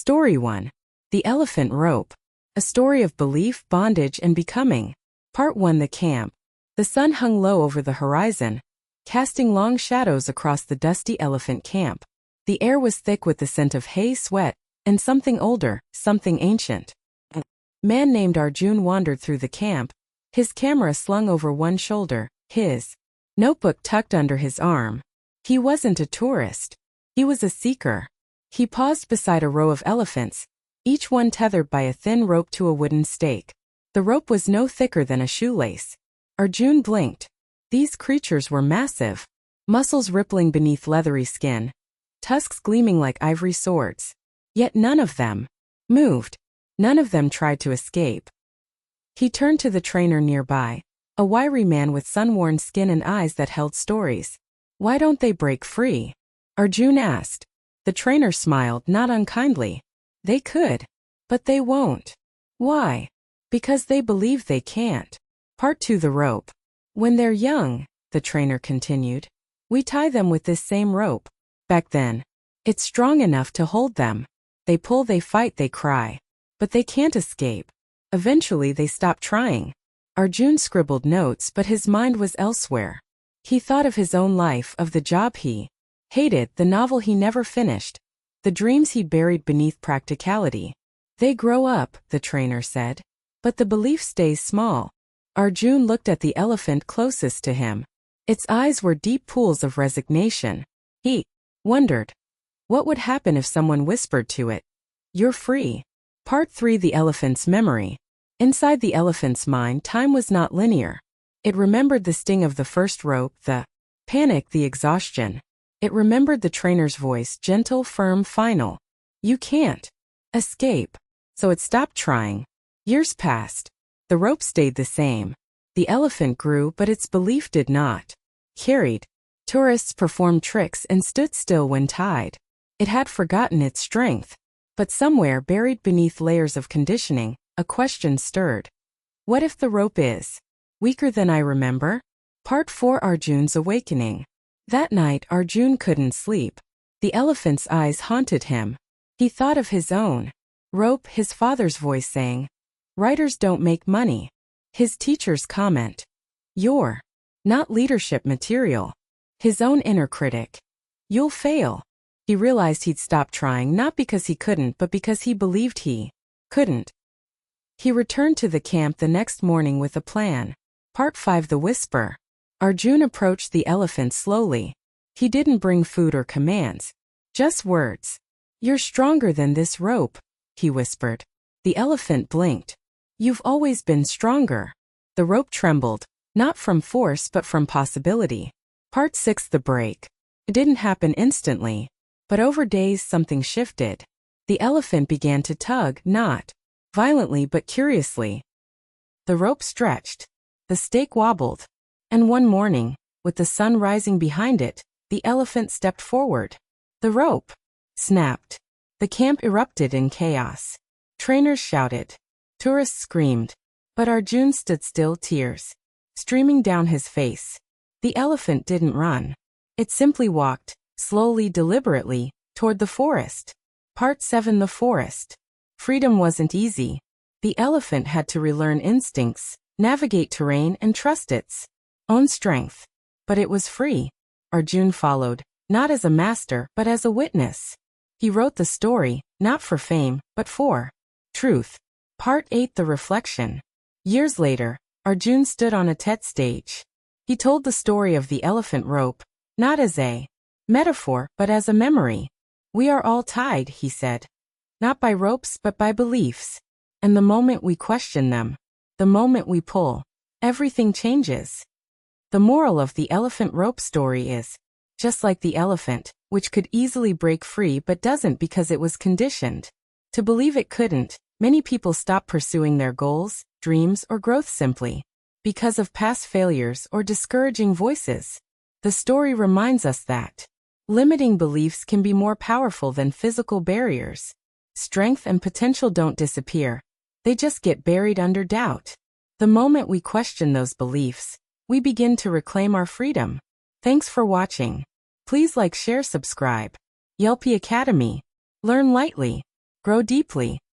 Story 1. The Elephant Rope. A story of belief, bondage, and becoming. Part 1. The Camp. The sun hung low over the horizon, casting long shadows across the dusty elephant camp. The air was thick with the scent of hay, sweat, and something older, something ancient. A man named Arjun wandered through the camp, his camera slung over one shoulder, his notebook tucked under his arm. He wasn't a tourist. He was a seeker. He paused beside a row of elephants, each one tethered by a thin rope to a wooden stake. The rope was no thicker than a shoelace. Arjun blinked. These creatures were massive, muscles rippling beneath leathery skin, tusks gleaming like ivory swords. Yet none of them moved. None of them tried to escape. He turned to the trainer nearby, a wiry man with sun-worn skin and eyes that held stories. "Why don't they break free?" Arjun asked. The trainer smiled, not unkindly. "They could, but they won't." "Why?" "Because they believe they can't." Part 2. The Rope. "When they're young," the trainer continued, "we tie them with this same rope. Back then, it's strong enough to hold them. They pull, they fight, they cry. But they can't escape. Eventually they stop trying." Arjun scribbled notes, but his mind was elsewhere. He thought of his own life, of the job he hated, the novel he never finished, the dreams he buried beneath practicality. "They grow up," the trainer said. "But the belief stays small." Arjun looked at the elephant closest to him. Its eyes were deep pools of resignation. He wondered, what would happen if someone whispered to it, "You're free"? Part 3. The Elephant's Memory. Inside the elephant's mind, time was not linear. It remembered the sting of the first rope, the panic, the exhaustion. It remembered the trainer's voice, gentle, firm, final. "You can't escape." So it stopped trying. Years passed. The rope stayed the same. The elephant grew, but its belief did not. Carried tourists, performed tricks, and stood still when tied. It had forgotten its strength. But somewhere, buried beneath layers of conditioning, a question stirred. What if the rope is weaker than I remember? Part 4. Arjun's Awakening. That night, Arjun couldn't sleep. The elephant's eyes haunted him. He thought of his own rope, his father's voice saying, "Writers don't make money." His teacher's comment, "You're not leadership material." His own inner critic, "You'll fail." He realized he'd stopped trying, not because he couldn't, but because he believed he couldn't. He returned to the camp the next morning with a plan. Part 5. The Whisper. Arjun approached the elephant slowly. He didn't bring food or commands, just words. "You're stronger than this rope," he whispered. The elephant blinked. "You've always been stronger." The rope trembled, not from force but from possibility. Part 6. The Break. It didn't happen instantly, but over days something shifted. The elephant began to tug, not violently but curiously. The rope stretched. The stake wobbled. And one morning, with the sun rising behind it, the elephant stepped forward. The rope snapped. The camp erupted in chaos. Trainers shouted. Tourists screamed. But Arjun stood still, tears streaming down his face. The elephant didn't run. It simply walked, slowly, deliberately, toward the forest. Part 7. The Forest. Freedom wasn't easy. The elephant had to relearn instincts, navigate terrain, and trust its own strength. But it was free. Arjun followed, not as a master, but as a witness. He wrote the story, not for fame, but for truth. Part 8. The Reflection. Years later, Arjun stood on a TED stage. He told the story of the elephant rope, not as a metaphor, but as a memory. "We are all tied," he said. "Not by ropes, but by beliefs. And the moment we question them, the moment we pull, everything changes." The moral of the elephant rope story is, just like the elephant, which could easily break free but doesn't because it was conditioned to believe it couldn't, many people stop pursuing their goals, dreams, or growth simply because of past failures or discouraging voices. The story reminds us that limiting beliefs can be more powerful than physical barriers. Strength and potential don't disappear. They just get buried under doubt. The moment we question those beliefs, we begin to reclaim our freedom. Thanks for watching. Please like, share, subscribe. Yelpy Academy. Learn lightly. grow deeply.